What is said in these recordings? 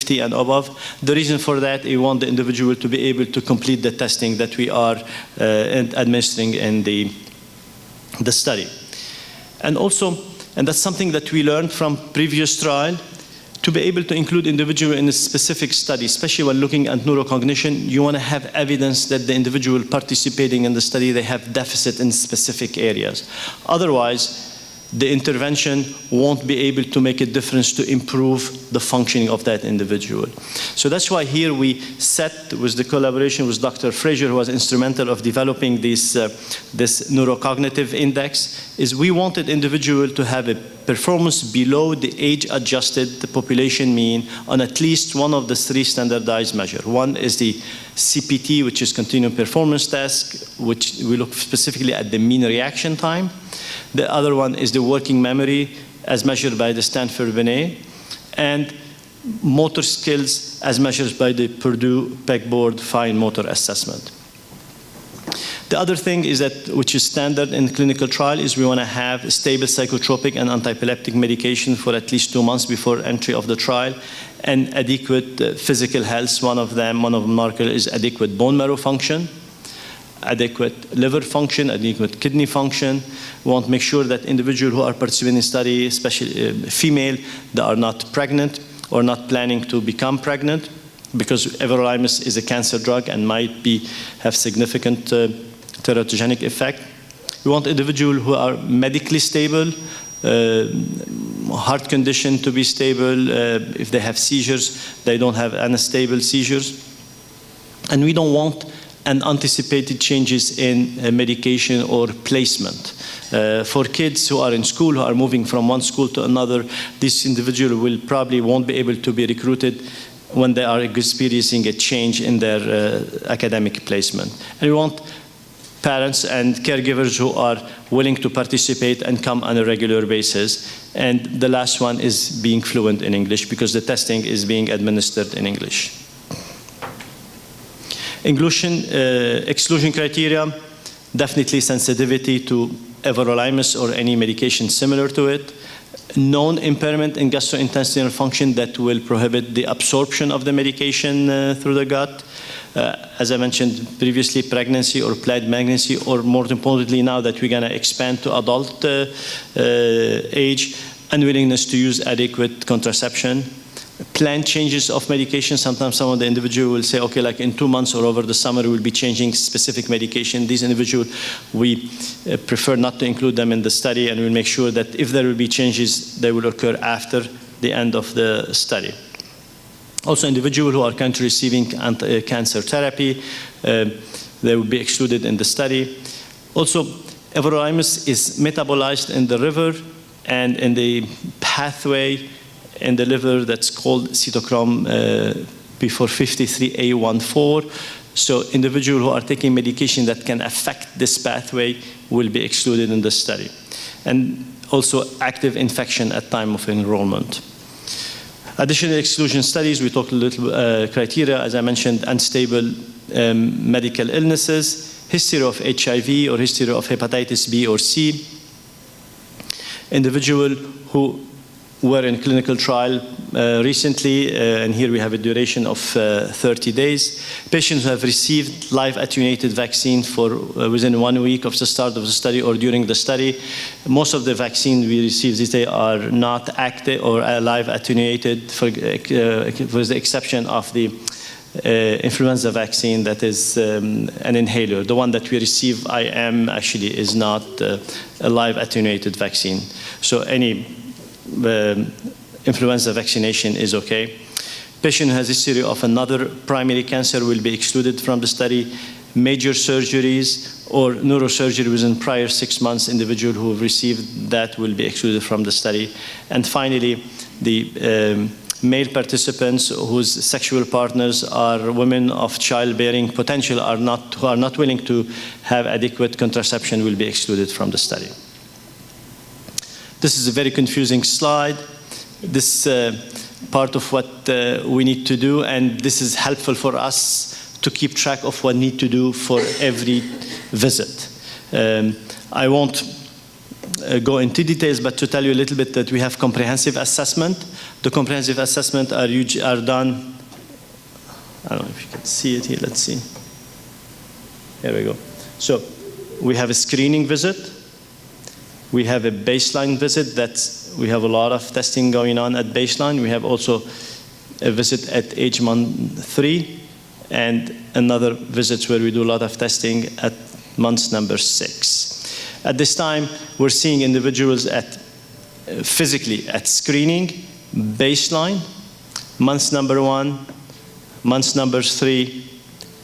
50 and above. The reason for that, we want the individual to be able to complete the testing that we are administering in the study. And also, and that's something that we learned from previous trial, to be able to include individual in a specific study, especially when looking at neurocognition, you want to have evidence that the individual participating in the study, they have deficit in specific areas. Otherwise, the intervention won't be able to make a difference to improve the functioning of that individual. So that's why here we set, with the collaboration with Dr. Fraser, who was instrumental of developing this neurocognitive index, is we wanted individual to have a performance below the age-adjusted population mean on at least one of the 3 standardized measures. One is the CPT, which is Continuum Performance Test, which we look specifically at the mean reaction time. The other one is the working memory as measured by the Stanford Medicine, and motor skills as measured by the Purdue Pegboard Fine Motor Assessment. The other thing is that, which is standard in clinical trial, is we want to have stable psychotropic and antiepileptic medication for at least 2 months before entry of the trial, and adequate physical health. One of the markers is adequate bone marrow function, adequate liver function, adequate kidney function. We want to make sure that individuals who are participating in the study, especially female, that are not pregnant or not planning to become pregnant, because Everolimus is a cancer drug and might have significant teratogenic effect. We want individuals who are medically stable, heart condition to be stable. If they have seizures, they don't have unstable seizures. And we don't want unanticipated changes in medication or placement. For kids who are in school, who are moving from one school to another, this individual will probably won't be able to be recruited when they are experiencing a change in their academic placement. And we want parents and caregivers who are willing to participate and come on a regular basis. And the last one is being fluent in English, because the testing is being administered in English. Exclusion criteria, definitely sensitivity to Everolimus or any medication similar to it. Known impairment in gastrointestinal function that will prohibit the absorption of the medication through the gut. As I mentioned previously, pregnancy or planned pregnancy, or more importantly now that we're going to expand to adult age, unwillingness to use adequate contraception. Planned changes of medication. Sometimes some of the individual will say, okay, like in 2 months or over the summer, we'll be changing specific medication. These individuals, we prefer not to include them in the study, and we'll make sure that if there will be changes, they will occur after the end of the study. Also, individuals who are currently receiving cancer therapy, they will be excluded in the study. Also, Everolimus is metabolized in the liver and in the pathway in the liver that's called cytochrome P453A14. So individuals who are taking medication that can affect this pathway will be excluded in the study. And also active infection at time of enrollment. Additional exclusion studies, we talked a little criteria, as I mentioned, unstable medical illnesses, history of HIV or history of hepatitis B or C, individual who were in clinical trial recently, and here we have a duration of 30 days. Patients who have received live attenuated vaccine for within 1 week of the start of the study or during the study. Most of the vaccines we received these days are not active or live attenuated, with the exception of the influenza vaccine that is an inhaler. The one that we receive, IM, actually is not a live attenuated vaccine. So any influenza vaccination is okay. Patient who has a history of another primary cancer will be excluded from the study. Major surgeries or neurosurgery within prior 6 months, individual who have received that will be excluded from the study. And finally, the male participants whose sexual partners are women of childbearing potential who are not willing to have adequate contraception will be excluded from the study. This is a very confusing slide. This part of what we need to do, and this is helpful for us to keep track of what we need to do for every visit. I won't go into details, but to tell you a little bit that we have comprehensive assessment The comprehensive assessment are done, I don't know if you can see it here, let's see. Here we go. So we have a screening visit. We have a baseline visit. We have a lot of testing going on at baseline. We have also a visit at age month 3 and another visit where we do a lot of testing at month number 6. At this time, we're seeing individuals physically at screening, baseline, month number 1, month number 3,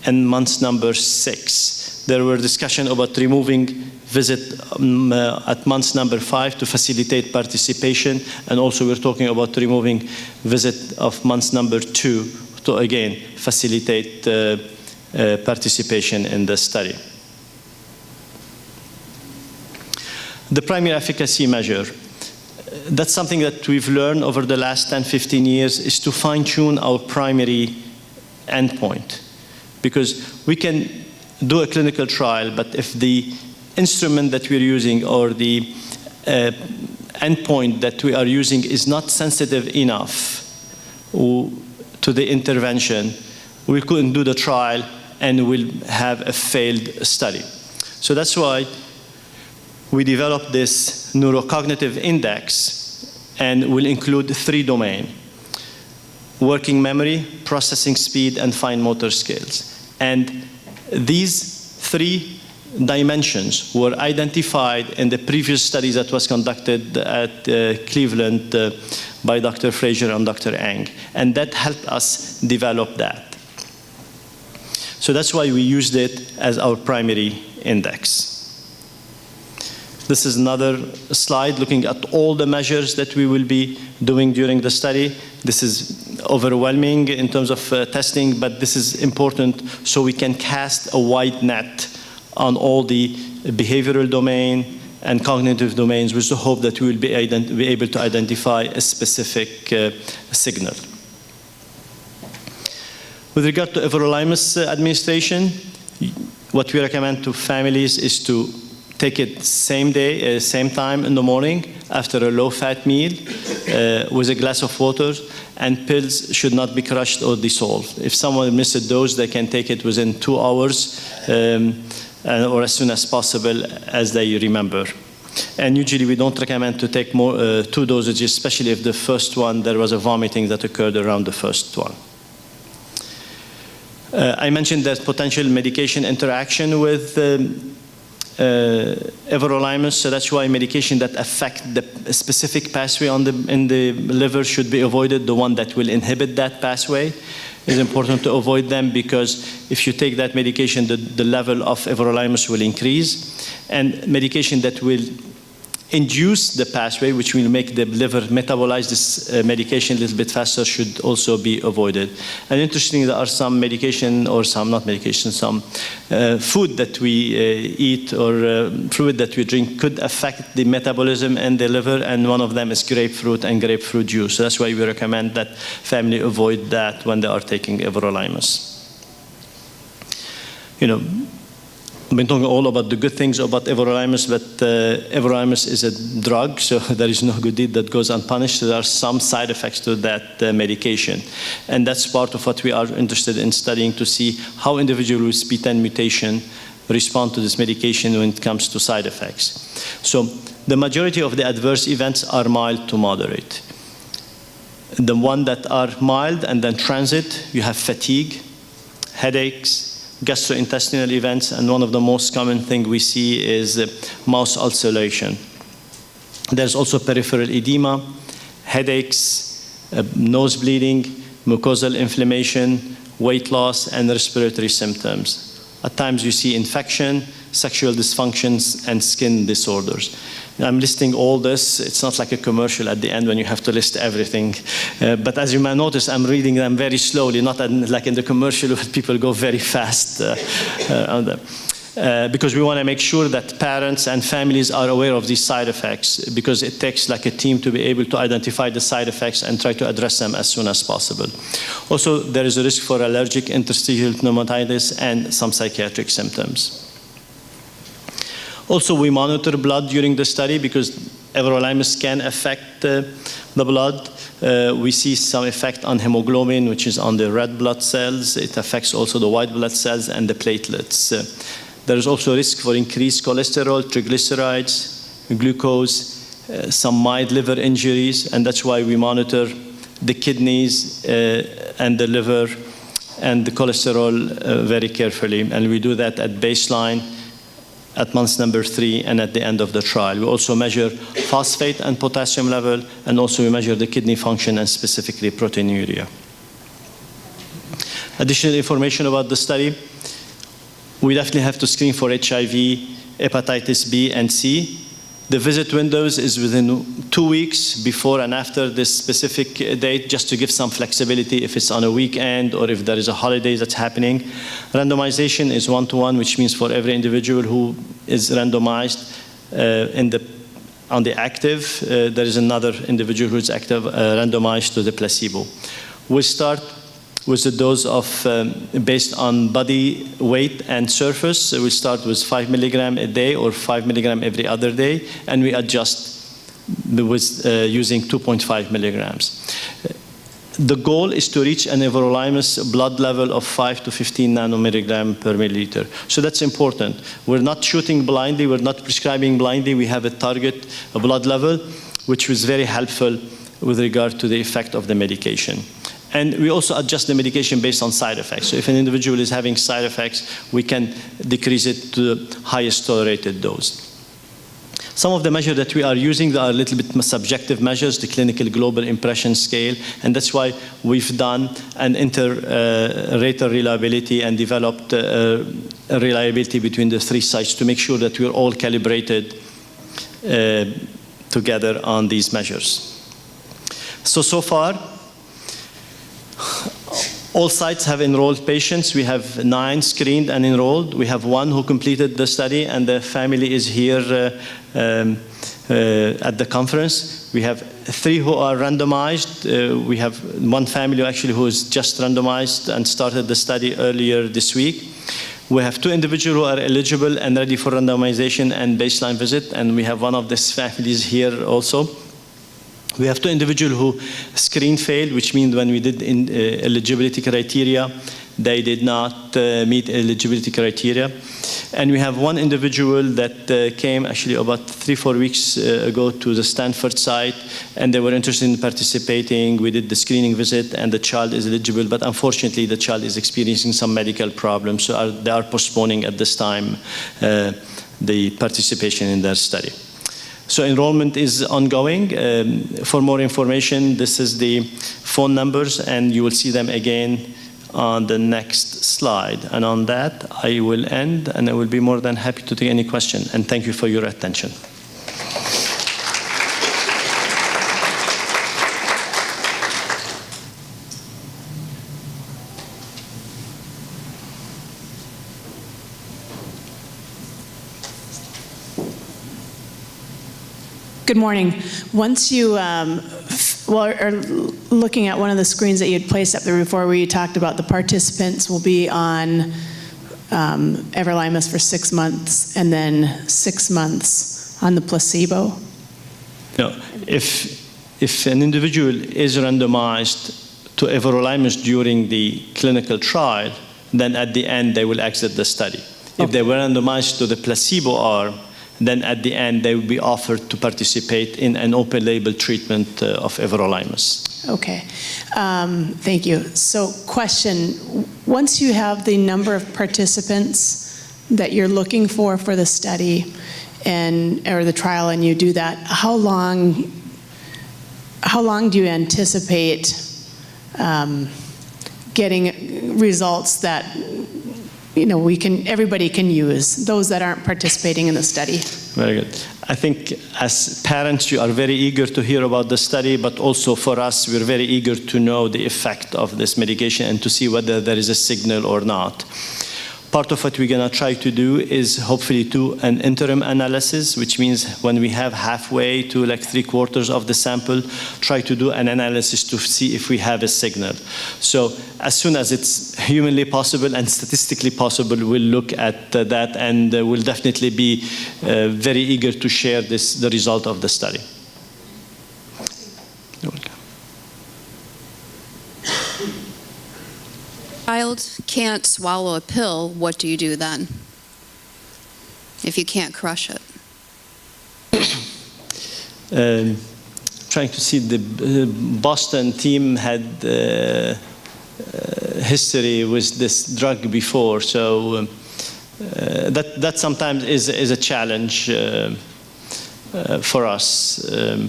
and month number 6. There were discussions about removing visit at month number 5 to facilitate participation, and also we're talking about removing visit of month number 2 to again facilitate participation in the study. The primary efficacy measure. That's something that we've learned over the last 10, 15 years, is to fine-tune our primary endpoint. Because we can do a clinical trial, but if the instrument that we're using or the endpoint that we are using is not sensitive enough to the intervention, we couldn't do the trial and we'll have a failed study. So that's why we developed this neurocognitive index, and will include 3 domains: working memory, processing speed, and fine motor skills. And these 3 dimensions were identified in the previous study that was conducted at Cleveland by Dr. Fraser and Dr. Eng, and that helped us develop that. So that's why we used it as our primary index. This is another slide looking at all the measures that we will be doing during the study. This is overwhelming in terms of testing, but this is important so we can cast a wide net on all the behavioral domain and cognitive domains, with the hope that we will be able to identify a specific signal. With regard to Everolimus administration, what we recommend to families is to take it same day, same time in the morning after a low-fat meal with a glass of water, and pills should not be crushed or dissolved. If someone misses a dose, they can take it within 2 hours or as soon as possible as they remember. And usually we don't recommend to take more 2 dosages, especially if the first one, there was a vomiting that occurred around the first one. I mentioned there's potential medication interaction with Everolimus, so that's why medication that affect the specific pathway in the liver should be avoided. The one that will inhibit that pathway is important to avoid them, because if you take that medication, the level of Everolimus will increase. And medication that will induce the pathway, which will make the liver metabolize this medication a little bit faster, should also be avoided. And interestingly, there are some medication, or some, not medication, some food that we eat or fluid that we drink could affect the metabolism in the liver, and one of them is grapefruit and grapefruit juice. So that's why we recommend that family avoid that when they are taking Everolimus. You know, I've been talking all about the good things about Everolimus, but Everolimus is a drug, so there is no good deed that goes unpunished. So there are some side effects to that medication. And that's part of what we are interested in studying, to see how individuals with PTEN mutation respond to this medication when it comes to side effects. So the majority of the adverse events are mild to moderate. The ones that are mild and then transit, you have fatigue, headaches, gastrointestinal events, and one of the most common thing we see is mouth ulceration. There's also peripheral edema, headaches, nose bleeding, mucosal inflammation, weight loss, and respiratory symptoms. At times you see infection, sexual dysfunctions, and skin disorders. I'm listing all this. It's not like a commercial at the end when you have to list everything. But as you may notice, I'm reading them very slowly, not like in the commercial where people go very fast on them. Because we want to make sure that parents and families are aware of these side effects, because it takes like a team to be able to identify the side effects and try to address them as soon as possible. Also, there is a risk for allergic interstitial pneumonitis and some psychiatric symptoms. Also, we monitor blood during the study, because Everolimus can affect the blood. we see some effect on hemoglobin, which is on the red blood cells. It affects also the white blood cells and the platelets. There is also risk for increased cholesterol, triglycerides, glucose, some mild liver injuries, and that's why we monitor the kidneys and the liver and the cholesterol very carefully. And we do that at baseline, at month number 3, and at the end of the trial. We also measure phosphate and potassium level, and also we measure the kidney function and specifically proteinuria. Additional information about the study. We definitely have to screen for HIV, hepatitis B and C. The visit windows is within 2 weeks before and after this specific date, just to give some flexibility if it's on a weekend or if there is a holiday that's happening. Randomization is 1-to-1, which means for every individual who is randomized on the active, there is another individual who is active randomized to the placebo. We start with a dose of, based on body weight and surface. So we start with 5 milligram a day or 5 milligram every other day, and we adjust with using 2.5 milligrams. The goal is to reach an Everolimus blood level of 5 to 15 nanomilligram per milliliter. So that's important. We're not shooting blindly, we're not prescribing blindly. We have a target, a blood level, which was very helpful with regard to the effect of the medication. And we also adjust the medication based on side effects. So if an individual is having side effects, we can decrease it to the highest tolerated dose. Some of the measures that we are using are a little bit subjective measures, the clinical global impression scale, and that's why we've done an inter-rater reliability and developed a reliability between the 3 sites to make sure that we're all calibrated together on these measures. So far, all sites have enrolled patients. We have 9 screened and enrolled. We have 1 who completed the study, and the family is here at the conference. We have 3 who are randomized. We have 1 family actually who is just randomized and started the study earlier this week. We have 2 individuals who are eligible and ready for randomization and baseline visit, and we have one of these families here also. We have 2 individuals who screen failed, which means when we did eligibility criteria, they did not meet eligibility criteria. And we have 1 individual that came actually about 3-4 weeks ago to the Stanford site, and they were interested in participating. We did the screening visit, and the child is eligible, but unfortunately the child is experiencing some medical problems, so they are postponing at this time the participation in their study. So enrollment is ongoing. For more information, this is the phone numbers, and you will see them again on the next slide. And on that, I will end, and I will be more than happy to take any question. And thank you for your attention. Good morning. Once you are looking at one of the screens that you had placed up there before, where you talked about the participants will be on Everolimus for 6 months and then 6 months on the placebo? No. If an individual is randomized to Everolimus during the clinical trial, then at the end they will exit the study. Okay. If they were randomized to the placebo arm, then at the end they will be offered to participate in an open label treatment of Everolimus. Okay, thank you. So question, once you have the number of participants that you're looking for the study or the trial, and you do that, how long do you anticipate getting results that everybody can use, those that aren't participating in the study? Very good. I think as parents, you are very eager to hear about the study, but also for us, we're very eager to know the effect of this medication and to see whether there is a signal or not. Part of what we're going to try to do is hopefully do an interim analysis, which means when we have halfway to like 3/4 of the sample, try to do an analysis to see if we have a signal. So as soon as it's humanly possible and statistically possible, we'll look at that, and we'll definitely be very eager to share the result of the study. You're welcome. Child can't swallow a pill, what do you do then? If you can't crush it? Trying to see, the Boston team had history with this drug before, so that sometimes is a challenge for us. I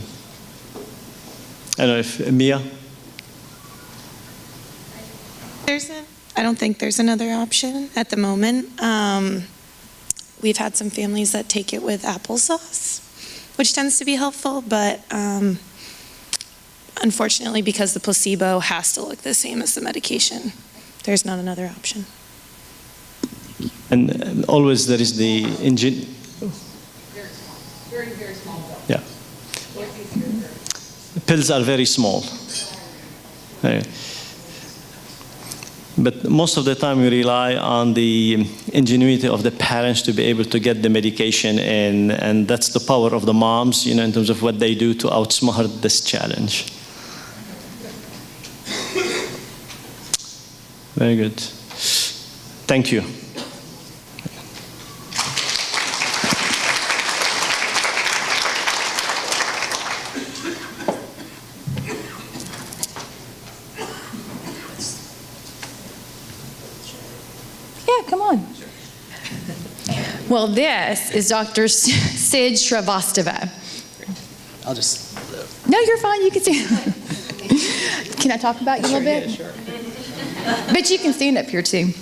don't know if Mia? I don't think there's another option at the moment. We've had some families that take it with applesauce, which tends to be helpful, but unfortunately, because the placebo has to look the same as the medication, there's not another option. And always there is the engine. Very small. Yeah. Pills are very small. But most of the time we rely on the ingenuity of the parents to be able to get the medication in, and that's the power of the moms, in terms of what they do to outsmart this challenge. Very good. Thank you. Come on. Well, this is Dr. Sid Shrivastava. I'll just... No, you're fine. You can see. Can I talk about you a little bit? Yeah, sure. But you can stand up here, too.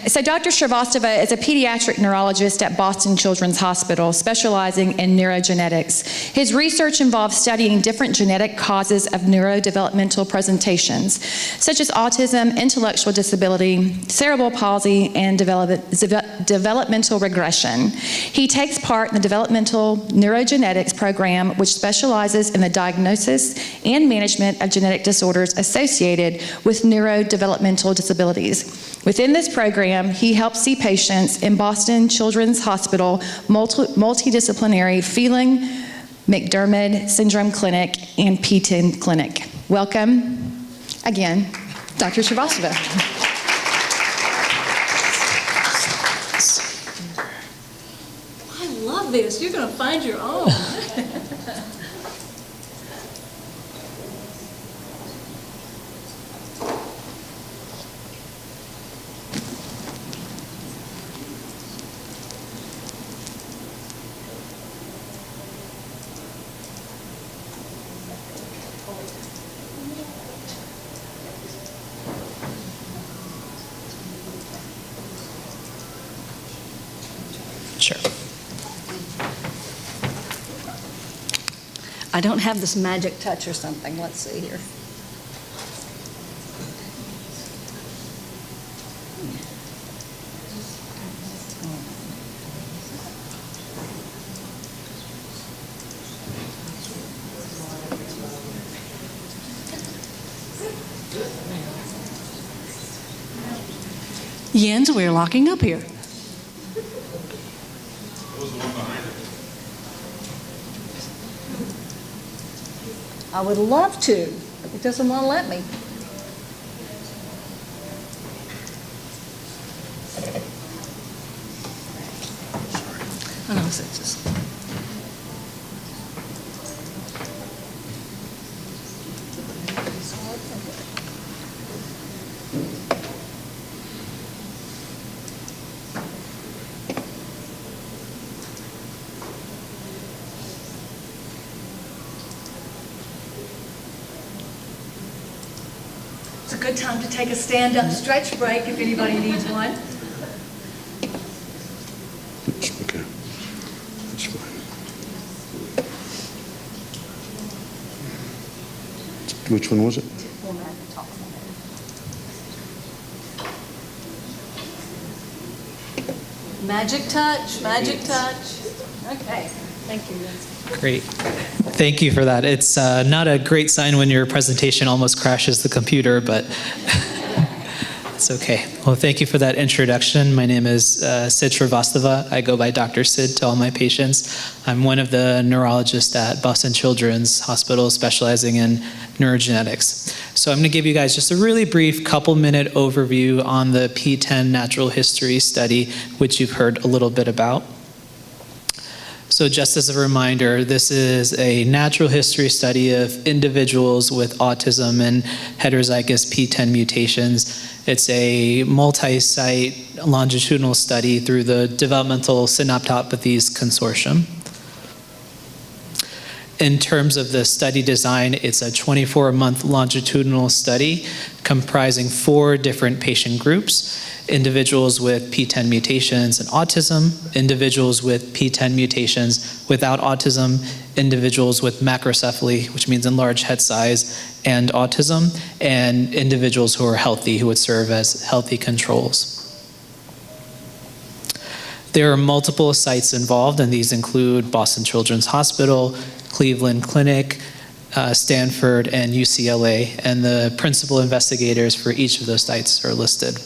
So Dr. Shrivastava is a pediatric neurologist at Boston Children's Hospital, specializing in neurogenetics. His research involves studying different genetic causes of neurodevelopmental presentations, such as autism, intellectual disability, cerebral palsy, and developmental regression. He takes part in the Developmental Neurogenetics Program, which specializes in the diagnosis and management of genetic disorders associated with neurodevelopmental disabilities. Within this program, he helps see patients in Boston Children's Hospital multidisciplinary Feeling, McDermott Syndrome Clinic, and PTEN Clinic. Welcome, again, Dr. Shrivastava. I love this. You're going to find your own. Sure. I don't have this magic touch or something. Let's see here. Jens, we're locking up here. I would love to, but it doesn't want to let me. I know, it's just... It's a good time to take a stand-up stretch break if anybody needs one. Okay, that's fine. Which one was it? Magic touch, magic touch. Okay, thank you. Great. Thank you for that. It's not a great sign when your presentation almost crashes the computer, but It's okay. Well, thank you for that introduction. My name is Sid Srivastava. I go by Dr. Sid to all my patients. I'm one of the neurologists at Boston Children's Hospital specializing in neurogenetics. So I'm going to give you guys just a really brief couple-minute overview on the PTEN natural history study, which you've heard a little bit about. So just as a reminder, this is a natural history study of individuals with autism and heterozygous PTEN mutations. It's a multi-site longitudinal study through the Developmental Synaptopathies Consortium. In terms of the study design, it's a 24-month longitudinal study comprising 4 different patient groups: individuals with PTEN mutations and autism, individuals with PTEN mutations without autism, individuals with macrocephaly, which means enlarged head size, and autism, and individuals who are healthy, who would serve as healthy controls. There are multiple sites involved, and these include Boston Children's Hospital, Cleveland Clinic, Stanford, and UCLA, and the principal investigators for each of those sites are listed.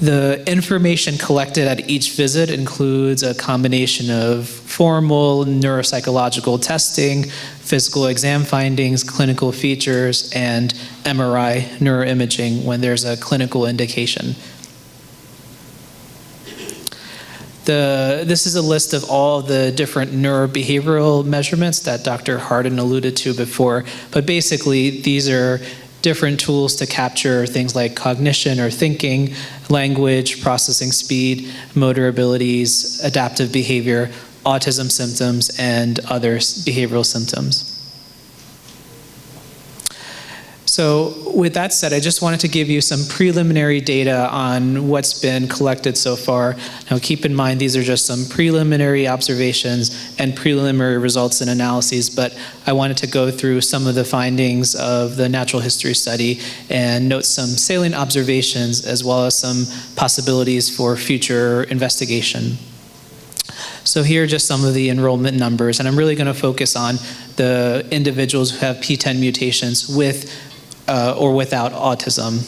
The information collected at each visit includes a combination of formal neuropsychological testing, physical exam findings, clinical features, and MRI neuroimaging when there's a clinical indication. This is a list of all the different neurobehavioral measurements that Dr. Hardan alluded to before, but basically these are different tools to capture things like cognition or thinking, language, processing speed, motor abilities, adaptive behavior, autism symptoms, and other behavioral symptoms. So with that said, I just wanted to give you some preliminary data on what's been collected so far. Now keep in mind these are just some preliminary observations and preliminary results and analyses, but I wanted to go through some of the findings of the natural history study and note some salient observations as well as some possibilities for future investigation. So here are just some of the enrollment numbers, and I'm really going to focus on the individuals who have PTEN mutations with or without autism.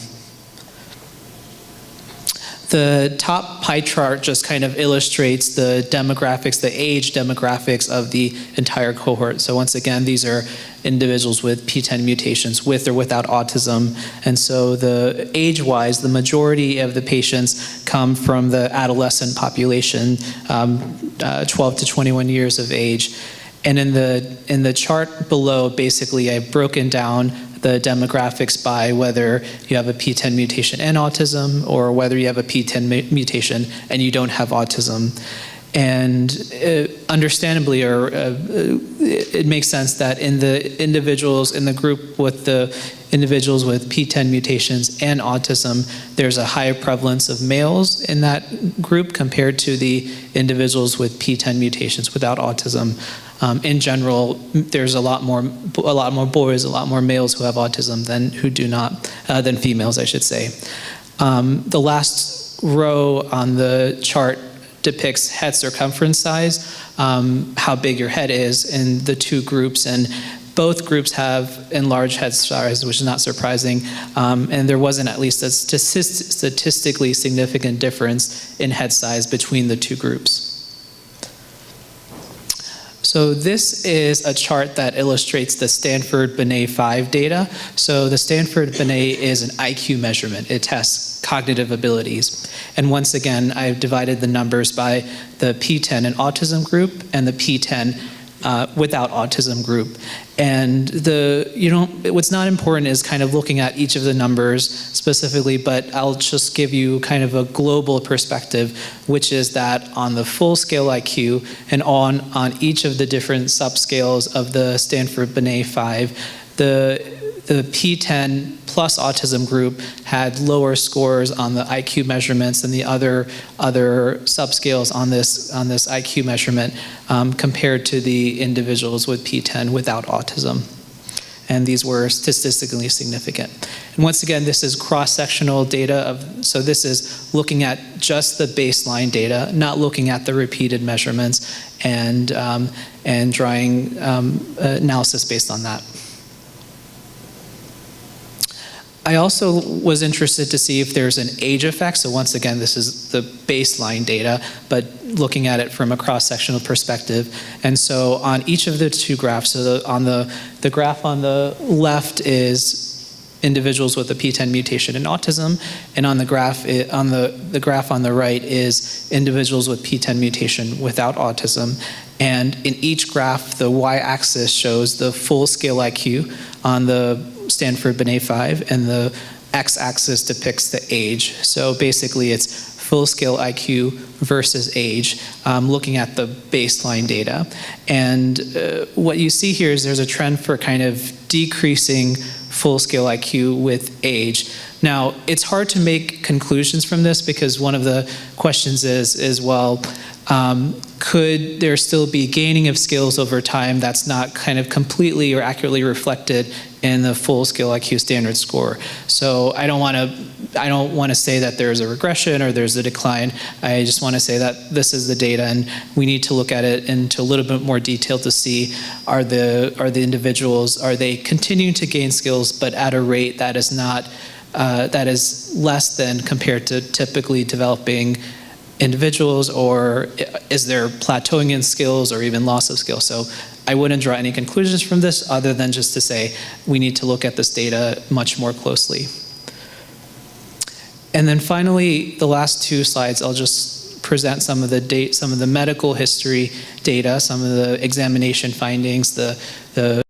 The top pie chart just kind of illustrates the demographics, the age demographics of the entire cohort. So once again, these are individuals with PTEN mutations with or without autism. And so the age-wise, the majority of the patients come from the adolescent population, 12 to 21 years of age. And in the chart below, basically I've broken down the demographics by whether you have a PTEN mutation and autism or whether you have a PTEN mutation and you don't have autism. And understandably, it makes sense that in the individuals in the group with the individuals with PTEN mutations and autism, there's a higher prevalence of males in that group compared to the individuals with PTEN mutations without autism. In general, there's a lot more boys, a lot more males who have autism than who do not, than females, I should say. The last row on the chart depicts head circumference size, how big your head is in the two groups, and both groups have enlarged head size, which is not surprising, and there wasn't at least a statistically significant difference in head size between the two groups. So this is a chart that illustrates the Stanford Binet 5 data. So the Stanford Binet is an IQ measurement. It tests cognitive abilities. And once again, I've divided the numbers by the PTEN and autism group and the PTEN without autism group. And what's not important is kind of looking at each of the numbers specifically, but I'll just give you kind of a global perspective, which is that on the full scale IQ and on each of the different subscales of the Stanford Binet 5, the PTEN plus autism group had lower scores on the IQ measurements than the other subscales on this IQ measurement compared to the individuals with PTEN without autism. And these were statistically significant. And once again, this is cross-sectional data so this is looking at just the baseline data, not looking at the repeated measurements and drawing analysis based on that. I also was interested to see if there's an age effect. So once again, this is the baseline data, but looking at it from a cross-sectional perspective. And so on each of the two graphs, so on the graph on the left is individuals with a PTEN mutation in autism, and on the graph the graph on the right is individuals with PTEN mutation without autism. And in each graph, the y-axis shows the full-scale IQ on the Stanford Binet 5, and the x-axis depicts the age. So basically, it's full-scale IQ versus age, looking at the baseline data. And what you see here is there's a trend for kind of decreasing full-scale IQ with age. Now, it's hard to make conclusions from this because one of the questions is well, could there still be gaining of skills over time that's not kind of completely or accurately reflected in the full-scale IQ standard score? So I don't want to say that there's a regression or there's a decline. I just want to say that this is the data, and we need to look at it into a little bit more detail to see are the individuals, are they continuing to gain skills but at a rate that is not that is less than compared to typically developing individuals, or is there plateauing in skills or even loss of skills? So I wouldn't draw any conclusions from this other than just to say we need to look at this data much more closely. And then finally, the last two slides, I'll just present some of the medical history data, some of the examination findings, the